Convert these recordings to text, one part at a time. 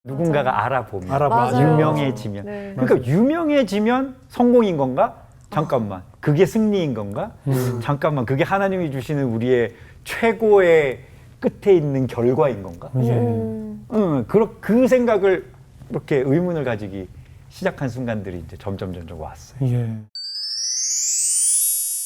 누군가가 알아보면 맞아요. 유명해지면 네. 그러니까 유명해지면 성공인 건가? 잠깐만 그게 승리인 건가? 잠깐만 그게 하나님이 주시는 우리의 최고의 끝에 있는 결과인 건가? 그 생각을 이렇게 의문을 가지기 시작한 순간들이 이제 점점 왔어요. 예.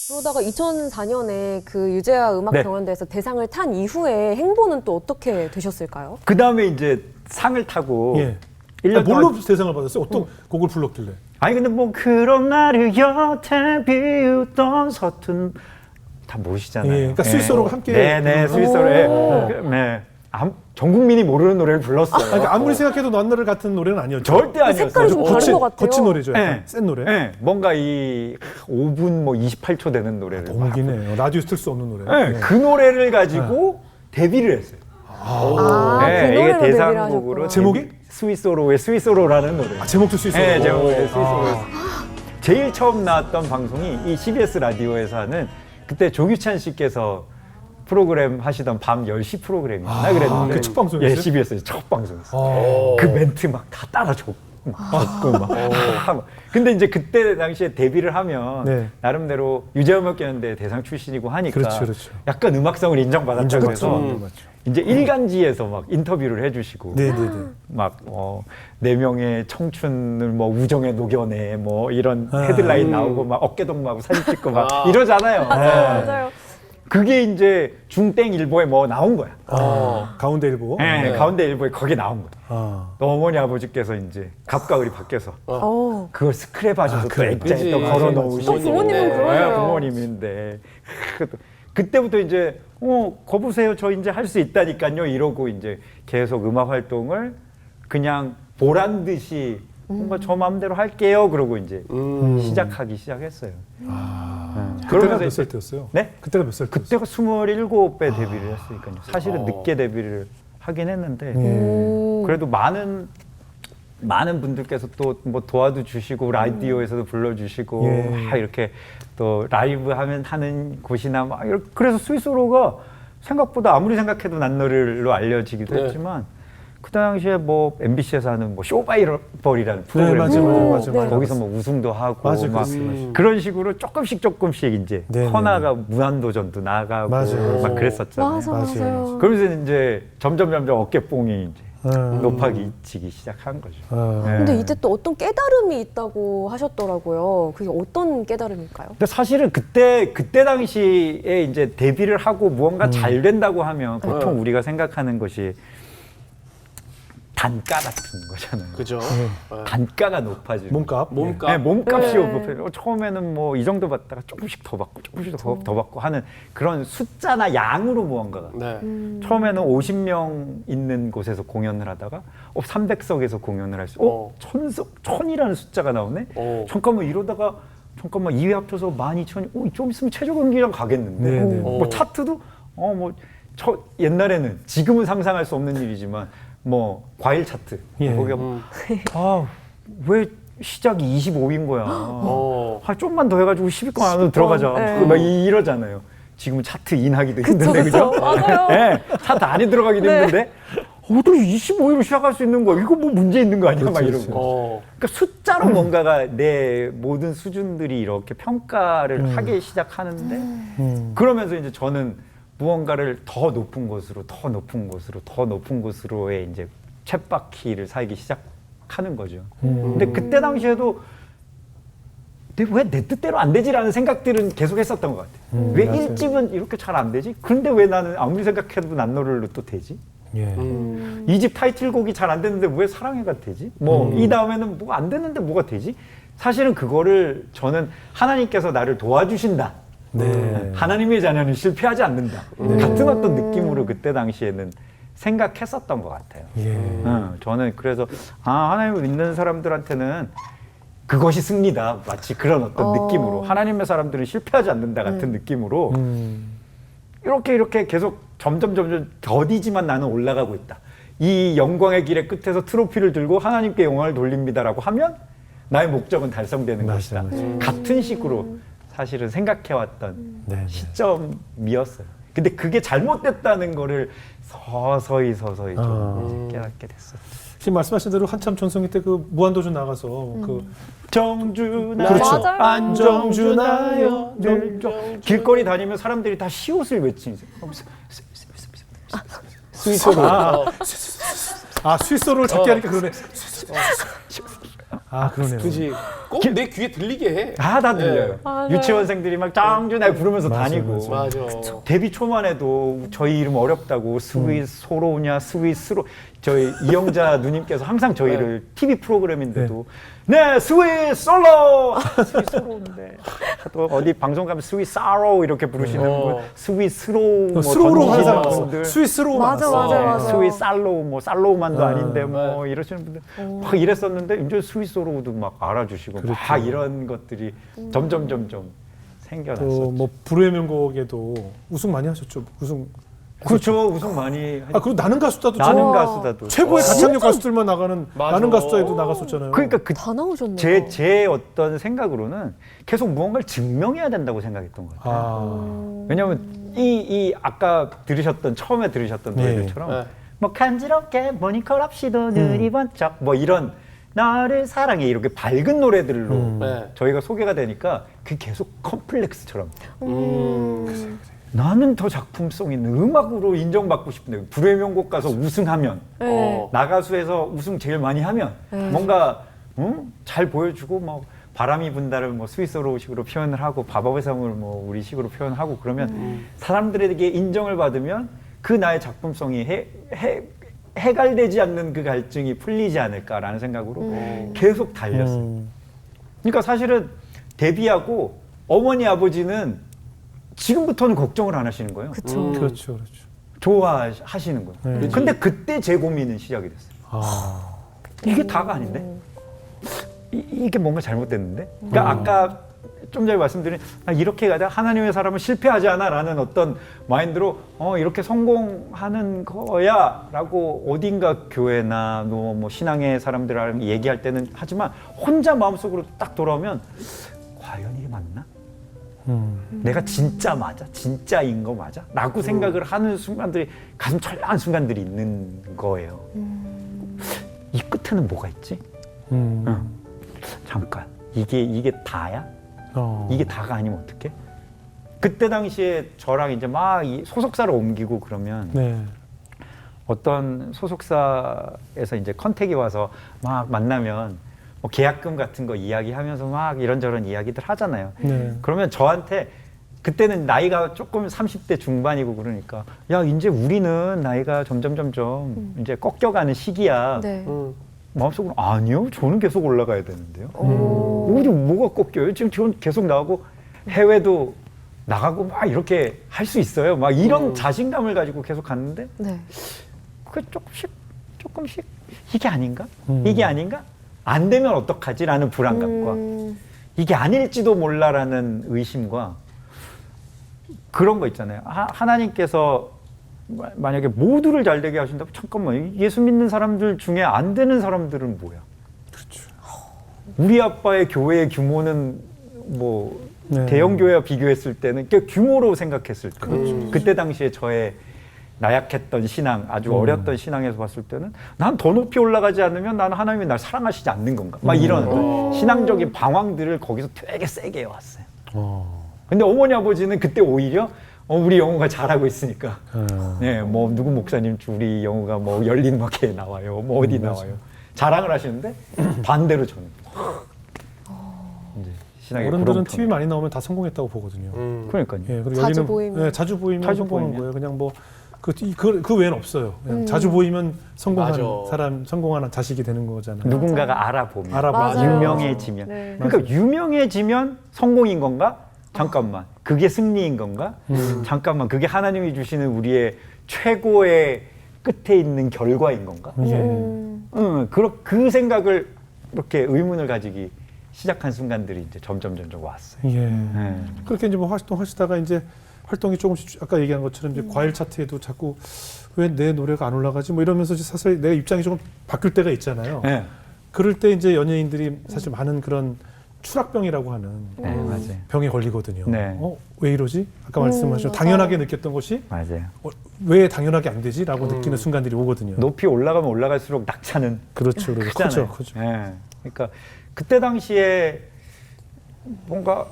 그러다가 2004년에 그 유재하 음악경연대에서 대상을 탄 이후에 행보는 또 어떻게 되셨을까요? 그 다음에 이제 상을 타고 예. 1년 뭘로 동안 대상을 받았어요? 어떤 곡을 불렀길래? 아니 근데 뭐 그런 나를 여태 비웃던 서툰 다 모르시잖아요. 예, 그러니까 스위스로가 함께 네네 스위스로 네. 전 국민이 모르는 노래를 불렀어요. 그러니까 아무리 생각해도 넌나를 같은 노래는 아니었죠. 절대 아니었어요. 색깔이 좀 다른 것 같아요. 거친 노래죠. 약간 네. 센 노래. 네. 뭔가 이 5분 뭐 28초 되는 노래를 너무 기네요. 라디오에서 틀 수 없는 노래. 네. 그 노래를 가지고 데뷔를 했어요. 그 이게 노래로 데뷔를 대상곡으로 하셨구나. 제목이? 스위스로의 스위스로라는 노래. 제목도 스위스로. 네, 제목이 스위스로. 제일 처음 나왔던 방송이 이 CBS 라디오에서 하는 그때 조규찬 씨께서 프로그램 하시던 밤 10시 프로그램이었나 그랬는데 그 첫 방송이었어요? 예, CBS에서 첫 방송이었어요. 그 멘트 막 다 따라줬고 막. 근데 이제 그때 당시에 데뷔를 하면 네. 나름대로 유재음악경연대 대상 출신이고 하니까 그렇죠. 약간 음악성을 인정받았다고 해서 맞죠. 이제 일간지에서 막 인터뷰를 해주시고 네네네. 막 네 명의 청춘을 뭐 우정에 녹여내 뭐 이런 헤드라인 나오고 막 어깨동무하고 사진 찍고 막 이러잖아요. 맞아요. 그게 이제 중땡일보에 뭐 나온 거야. 가운데 일보. 네, 가운데 일보에 거기 나온 거야. 또 어머니 아버지께서 이제 갑가을이 바뀌어서 그걸 스크랩하셔서 또 액자에 또 걸어 놓으시고 부모님은 그러네요. 부모님인데 그때부터 이제 거보세요 저 이제 할 수 있다니까요 이러고 이제 계속 음악 활동을 그냥 보란 듯이 뭔가 저 마음대로 할게요 그러고 이제 시작했어요. 그때가 몇 살 때였어요? 네? 그때가 몇 살 때였어요? 그때가 27배 데뷔를 했으니까요. 사실은 늦게 데뷔를 하긴 했는데 그래도 많은 분들께서 또 뭐 도와도 주시고 라디오에서도 불러주시고 막 이렇게 또 라이브 하는 곳이나 막 이렇게 그래서 스위스로가 생각보다 아무리 생각해도 난노래로 알려지기도 했지만 그 당시에 뭐 MBC에서 하는 뭐 쇼바이벌이라는 프로그램 맞아. 거기서 뭐 우승도 하고 맞아, 막 그런 식으로 조금씩 이제 커나가 무한도전도 나가고 맞아요. 막 그랬었잖아요. 맞아요. 그러면서 이제 점점 어깨뽕이 이제 높아지기 시작한 거죠. 근데 이때 또 어떤 깨달음이 있다고 하셨더라고요. 그게 어떤 깨달음일까요? 근데 사실은 그때 당시에 이제 데뷔를 하고 무언가 잘 된다고 하면 보통 우리가 생각하는 것이 단가 같은 거잖아요. 그죠. 단가가 높아지는 몸값. 네, 몸값이 높아요. 처음에는 뭐 이 정도 받다가 조금씩 더 받고 조금씩 더 받고 하는 그런 숫자나 양으로 무언가가 처음에는 50명 있는 곳에서 공연을 하다가 300석에서 공연을 할 수 1000이라는 숫자가 나오네. 잠깐만 이러다가 2회 합쳐서 12,000이 좀 있으면 최저 경기장 가겠는데 뭐 차트도 옛날에는 지금은 상상할 수 없는 일이지만 뭐 과일 차트 거기가 왜 시작이 25인 거야. 좀만 더 해가지고 10위권 안으로 들어가자. 막 이러잖아요. 지금은 차트 인하기도 힘든데 그죠? 맞아요. 네, 차트 안에 들어가기도 힘든데 어떻게 25위로 시작할 수 있는 거야? 이거 뭐 문제 있는 거 아니야? 막 이러고. 그러니까 숫자로 뭔가가 내 모든 수준들이 이렇게 평가를 하기 시작하는데 그러면서 이제 저는 무언가를 더 높은 곳으로의 이제 쳇바퀴를 살기 시작하는 거죠. 근데 그때 당시에도 왜 내 뜻대로 안 되지라는 생각들은 계속 했었던 것 같아요. 왜 1집은 이렇게 잘 안 되지? 그런데 왜 나는 아무리 생각해도 난노래로 또 되지? 2집 타이틀곡이 잘 안 됐는데 왜 사랑해가 되지? 이 다음에는 뭐가 안 됐는데 뭐가 되지? 사실은 그거를 저는 하나님께서 나를 도와주신다. 하나님의 자녀는 실패하지 않는다. 같은 어떤 느낌으로 그때 당시에는 생각했었던 것 같아요. 저는 그래서 하나님을 믿는 사람들한테는 그것이 승리다. 마치 그런 어떤 느낌으로 하나님의 사람들은 실패하지 않는다 같은 느낌으로 이렇게 계속 점점 더디지만 나는 올라가고 있다. 이 영광의 길의 끝에서 트로피를 들고 하나님께 영광을 돌립니다라고 하면 나의 목적은 달성되는 것이다. 같은 식으로 사실은 생각해왔던 시점이었어요. 근데 그게 잘못됐다는 거를 서서히 좀 깨닫게 됐어요. 지금 말씀하신 대로 한참 전성기 때 그 무한도전 나가서 그 정준하여 그렇죠. 맞아요. 안정준하여 늘 길거리 다니면 사람들이 다 시옷을 외치는 스위스로. 스위스어를 찾게 하니까 그러네. 그러네요. 그지. 꼭 내 귀에 들리게 해. 다 들려요. 맞아요. 유치원생들이 막 정준하여 부르면서 맞아요, 다니고 맞아. 데뷔 초만 해도 저희 이름 어렵다고 스위스로냐 스위스로 저희 이영자 누님께서 항상 저희를 TV 프로그램인데도 네 스위솔로 스위스로인데 또 어디 방송 가면 스위사로 이렇게 부르시는 분 스위스로 뭐 스로로 던지시는 항상 분들 스위스로 맞아, 많았어. 맞아. 스위살로 뭐 살로만도 아닌데 뭐 네. 이러시는 분들 막 이랬었는데 이제 스위스로도 막 알아주시고 그렇죠. 막 이런 것들이 점점 생겨났었죠. 또 뭐 불후의 명곡에도 우승 많이 하셨죠. 우승. 그렇죠. 우승 많이 그리고 나는 가수다도 나는 저 가수다도 최고의 가창력 가수들만 나가는 맞아. 나는 가수다에도 나갔었잖아요. 그러니까 다 나오셨네요. 제 어떤 생각으로는 계속 무언가를 증명해야 된다고 생각했던 것 같아요. 왜냐하면 이 아까 처음에 들으셨던 네. 노래들처럼 네. 뭐 간지럽게 모니컬합시도 느리 번쩍 뭐 이런 나를 사랑해 이렇게 밝은 노래들로 네. 저희가 소개가 되니까 그게 계속 컴플렉스처럼 음. 나는 더 작품성 있는 음악으로 인정받고 싶은데 불후의 명곡 가서 우승하면 네. 나가수에서 우승 제일 많이 하면 네. 뭔가 잘 보여주고 뭐 바람이 분다를 뭐 스위스로식으로 표현을 하고 바바베성을 뭐 우리식으로 표현하고 그러면 사람들에게 인정을 받으면 그 나의 작품성이 해갈되지 않는 그 갈증이 풀리지 않을까라는 생각으로 계속 달렸어요. 그러니까 사실은 데뷔하고 어머니 아버지는 지금부터는 걱정을 안 하시는 거예요. 그쵸. 그렇죠. 좋아하시는 거예요. 네. 근데 그때 제 고민은 시작이 됐어요. 이게 다가 아닌데? 이게 뭔가 잘못됐는데? 그러니까 아까 좀 전에 말씀드린 이렇게 가자 하나님의 사람은 실패하지 않아 라는 어떤 마인드로 이렇게 성공하는 거야 라고 어딘가 교회나 뭐 신앙의 사람들이랑 얘기할 때는 하지만 혼자 마음속으로 딱 돌아오면 과연 이게 맞나? 내가 진짜 맞아? 진짜인 거 맞아? 라고 생각을 하는 순간들이 가슴 철렁한 순간들이 있는 거예요. 이 끝에는 뭐가 있지? 잠깐 이게 다야? 이게 다가 아니면 어떡해? 그때 당시에 저랑 이제 막 소속사를 옮기고 그러면 네. 어떤 소속사에서 이제 컨택이 와서 막 만나면 뭐 계약금 같은 거 이야기하면서 막 이런저런 이야기들 하잖아요. 네. 그러면 저한테 그때는 나이가 조금 30대 중반이고 그러니까 야 이제 우리는 나이가 점점 이제 꺾여가는 시기야. 네. 마음속으로 아니요, 저는 계속 올라가야 되는데요. 어디 뭐가 꺾여요? 지금 저는 계속 나가고 해외도 나가고 막 이렇게 할 수 있어요. 막 이런 자신감을 가지고 계속 갔는데 네. 그 조금씩 이게 아닌가? 이게 아닌가? 안 되면 어떡하지라는 불안감과 이게 아닐지도 몰라라는 의심과 그런 거 있잖아요. 하나님께서 만약에 모두를 잘 되게 하신다고 잠깐만 예수 믿는 사람들 중에 안 되는 사람들은 뭐야? 그렇죠. 우리 아빠의 교회의 규모는 뭐 네. 대형 교회와 비교했을 때는 그 규모로 생각했을 때 그때 당시에 저의 나약했던 신앙, 아주 어렸던 신앙에서 봤을 때는 난 더 높이 올라가지 않으면 나는 하나님이 날 사랑하시지 않는 건가? 막 이런 어떤 신앙적인 방황들을 거기서 되게 세게 해왔어요. 근데 어머니 아버지는 그때 오히려 우리 영우가 잘하고 있으니까 네, 뭐 누구 목사님 우리 영우가 뭐 열린 음악회에 나와요, 뭐 어디 나와요, 자랑을 하시는데 반대로 저는 이제 신앙의 어른들은 구렁텅이. TV 많이 나오면 다 성공했다고 보거든요. 그러니까요. 예, 그리고 자주 열리는- 보이면. 예, 자주 보이면 자주 성공한 보이면. 거예요. 그냥 뭐 그 외엔 없어요. 그냥 자주 보이면 성공한 맞아. 사람, 성공한 자식이 되는 거잖아요. 누군가가 알아보면 알아봐요. 유명해지면 네. 그러니까 유명해지면 성공인 건가? 잠깐만 그게 승리인 건가? 잠깐만 그게 하나님이 주시는 우리의 최고의 끝에 있는 결과인 건가? 그 생각을 이렇게 의문을 가지기 시작한 순간들이 이제 점점 왔어요. 예. 네. 그렇게 이제 뭐 활동하시다가 이제 활동이 조금씩 아까 얘기한 것처럼 이제 과일 차트에도 자꾸 왜 내 노래가 안 올라가지 뭐 이러면서 이제 사실 내 입장이 조금 바뀔 때가 있잖아요. 네. 그럴 때 이제 연예인들이 사실 많은 그런 추락병이라고 하는 네, 맞아요. 병에 걸리거든요. 네. 왜 이러지? 아까 말씀하신 맞아요. 당연하게 느꼈던 것이 맞아요. 왜 당연하게 안 되지?라고 느끼는 순간들이 오거든요. 높이 올라가면 올라갈수록 낙차는 그렇죠. 크잖아요. 크죠. 예. 그러니까 그때 당시에 뭔가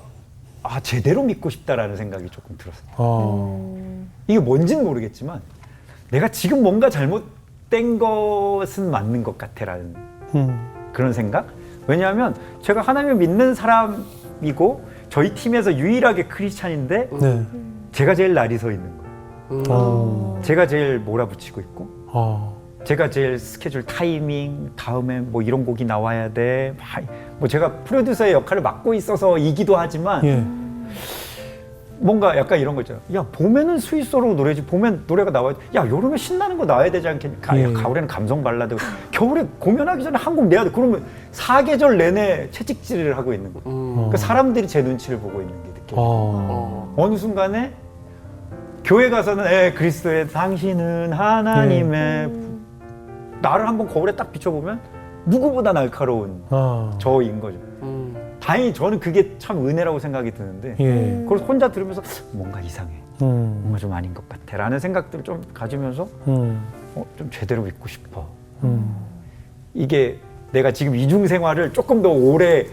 제대로 믿고 싶다라는 생각이 조금 들었어요. 이게 뭔지는 모르겠지만 내가 지금 뭔가 잘못된 것은 맞는 것 같아라는 그런 생각? 왜냐하면 제가 하나님을 믿는 사람이고 저희 팀에서 유일하게 크리스찬인데 네. 제가 제일 날이 서 있는 거예요. 제가 제일 몰아붙이고 있고 제가 제일 스케줄 타이밍 다음에 뭐 이런 곡이 나와야 돼. 뭐 제가 프로듀서의 역할을 맡고 있어서이기도 하지만 예. 뭔가 약간 이런 거 있잖아. 야 봄에는 스위스로 노래지. 봄엔 노래가 나와야 돼. 야 여름에 신나는 거 나와야 되지 않겠니? 예. 야, 가을에는 감성 발라드. 겨울에 공연하기 전에 한 곡 내야 돼. 그러면 사계절 내내 채찍질을 하고 있는 거야. 그러니까 사람들이 제 눈치를 보고 있는 게 느껴져. 어느 순간에 교회 가서는 그리스도의 당신은 하나님의 나를 한번 거울에 딱 비춰보면 누구보다 날카로운 저인 거죠. 다행히 저는 그게 참 은혜라고 생각이 드는데 예. 그걸 혼자 들으면서 뭔가 이상해. 뭔가 좀 아닌 것 같아 라는 생각들을 좀 가지면서 좀 제대로 믿고 싶어. 이게 내가 지금 이중생활을 조금 더 오래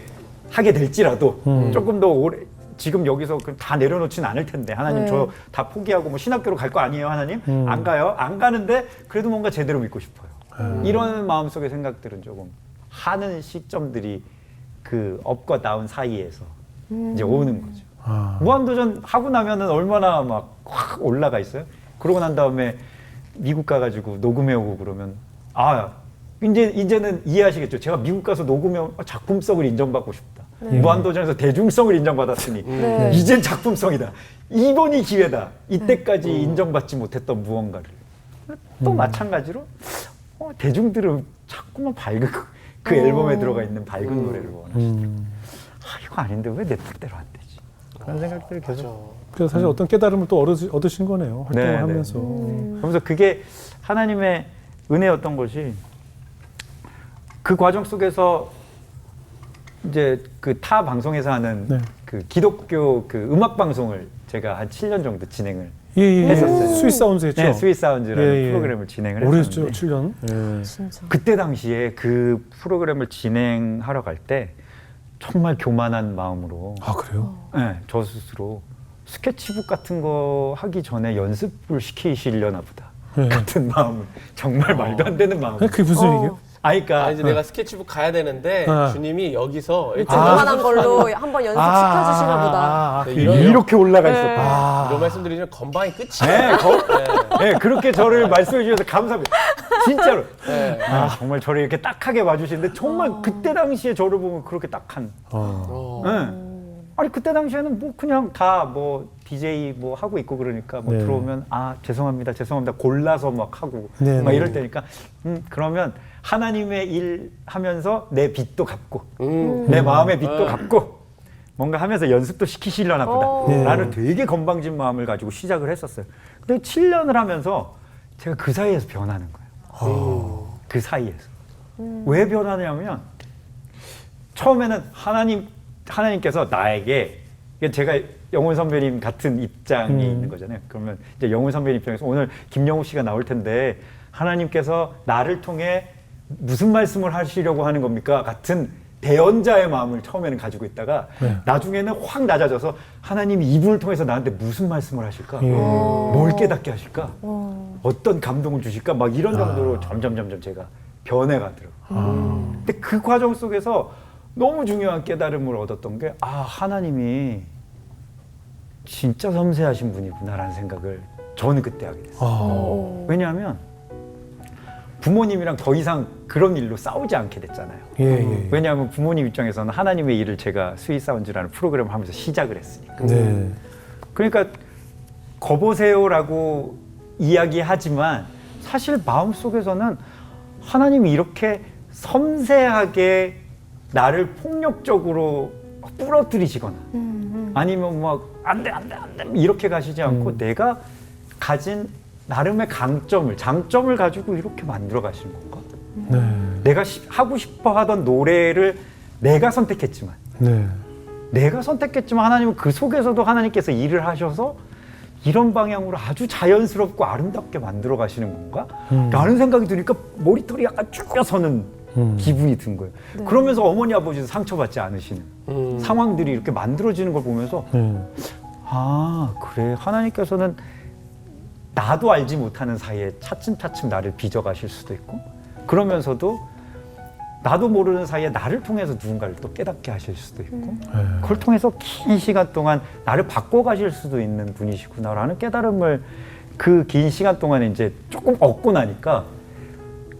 하게 될지라도 조금 더 오래 지금 여기서 다 내려놓지는 않을 텐데 하나님 네. 저 다 포기하고 뭐 신학교로 갈 거 아니에요 하나님? 안 가요? 안 가는데 그래도 뭔가 제대로 믿고 싶어요. 이런 마음속의 생각들은 조금 하는 시점들이 그 업과 다운 사이에서 이제 오는 거죠. 무한도전 하고 나면은 얼마나 막 확 올라가 있어요. 그러고 난 다음에 미국 가가지고 녹음해 오고 그러면 이제는 이해하시겠죠. 제가 미국 가서 녹음해 온 작품성을 인정받고 싶다. 무한도전에서 대중성을 인정받았으니 네. 이젠 작품성이다. 이번이 기회다. 이때까지 인정받지 못했던 무언가를 또 마찬가지로 대중들은 자꾸만 밝은 그 앨범에 들어가 있는 밝은 노래를 원하시더라고요. 이거 아닌데 왜 내 뜻대로 안 되지? 그런 생각들을 계속. 그래서 사실 어떤 깨달음을 또 얻으신 거네요. 활동을 네, 하면서. 그러면서 그게 하나님의 은혜였던 것이 그 과정 속에서 이제 그 타 방송에서 하는 네. 그 기독교 그 음악 방송을 제가 한 7년 정도 진행을 예. 했었어요. 스위스 사운드 했죠. 네, 스윗 사운즈라는 예, 예. 프로그램을 진행을 오래했죠. 했었는데 7년. 예. 진짜. 그때 당시에 그 프로그램을 진행하러 갈 때 정말 교만한 마음으로 그래요? 저 스스로 스케치북 같은 거 하기 전에 연습을 시키시려나 보다 예. 같은 마음을 정말 말도 안 되는 마음. 그게 무슨 얘기예요? 그러니까 이제 내가 스케치북 가야 되는데 주님이 여기서 일단 조그만한 걸로 한번 연습시켜주시나 보다. 네, 이렇게 올라가 네. 있었다. 이런 말씀드리면 건방이 끝이에요. 네, 그렇게 저를 말씀해 주셔서 감사합니다. 진짜로. 네. 정말 저를 이렇게 딱하게 봐주시는데 정말 그때 당시에 저를 보면 그렇게 딱한. 아니 그때 당시에는 뭐 그냥 다 뭐 DJ 뭐 하고 있고 그러니까 뭐 네. 들어오면 죄송합니다 골라서 막 하고 네, 막 네. 이럴 때니까 그러면 하나님의 일 하면서 내 빚도 갚고 내 마음의 빚도 갚고 뭔가 하면서 연습도 시키시려나 보다 라는 되게 건방진 마음을 가지고 시작을 했었어요. 근데 7년을 하면서 제가 그 사이에서 변하는 거예요. 그 사이에서. 왜 변하냐면 처음에는 하나님께서 나에게 제가 영훈 선배님 같은 입장이 있는 거잖아요. 그러면 이제 영훈 선배님 입장에서 오늘 김영우 씨가 나올 텐데 하나님께서 나를 통해 무슨 말씀을 하시려고 하는 겁니까? 같은 대언자의 마음을 처음에는 가지고 있다가 나중에는 확 낮아져서 하나님이 이분을 통해서 나한테 무슨 말씀을 하실까? 뭘 깨닫게 하실까? 어떤 감동을 주실까? 막 이런 정도로 점점 제가 변해가더라고요. 근데 그 과정 속에서 너무 중요한 깨달음을 얻었던 게 하나님이 진짜 섬세하신 분이구나라는 생각을 저는 그때 하게 됐어요. 왜냐하면 부모님이랑 더 이상 그런 일로 싸우지 않게 됐잖아요. 예. 왜냐하면 부모님 입장에서는 하나님의 일을 제가 스윗 사운즈라는 프로그램을 하면서 시작을 했으니까. 네. 그러니까 거보세요라고 이야기하지만 사실 마음속에서는 하나님이 이렇게 섬세하게 나를 폭력적으로 부러뜨리시거나 아니면 막 안 돼 이렇게 가시지 않고 내가 가진 나름의 장점을 가지고 이렇게 만들어 가시는 건가? 내가 하고 싶어 하던 노래를 내가 선택했지만 네. 내가 선택했지만 하나님은 그 속에서도 하나님께서 일을 하셔서 이런 방향으로 아주 자연스럽고 아름답게 만들어 가시는 건가? 라는 생각이 드니까 머리털이 약간 쭈그려서는 기분이 든 거예요. 네. 그러면서 어머니 아버지도 상처받지 않으시는 상황들이 이렇게 만들어지는 걸 보면서 아 그래 하나님께서는 나도 알지 못하는 사이에 차츰차츰 나를 빚어가실 수도 있고 그러면서도 나도 모르는 사이에 나를 통해서 누군가를 또 깨닫게 하실 수도 있고 그걸 통해서 긴 시간 동안 나를 바꿔가실 수도 있는 분이시구나라는 깨달음을 그 긴 시간 동안에 이제 조금 얻고 나니까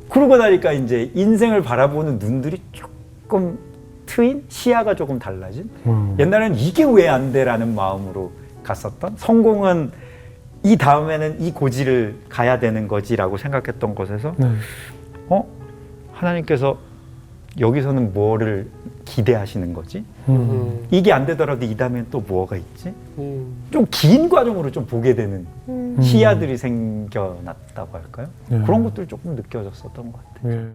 그러고 나니까 이제 인생을 바라보는 눈들이 조금 트인 시야가 조금 달라진 옛날에는 이게 왜 안 돼라는 마음으로 갔었던 성공은 이 다음에는 이 고지를 가야 되는 거지라고 생각했던 것에서 하나님께서 여기서는 뭐를 기대하시는 거지? 이게 안 되더라도 이 다음엔 또 뭐가 있지? 좀 긴 과정으로 좀 보게 되는 시야들이 생겨났다고 할까요? 그런 것들이 조금 느껴졌었던 것 같아요. 예.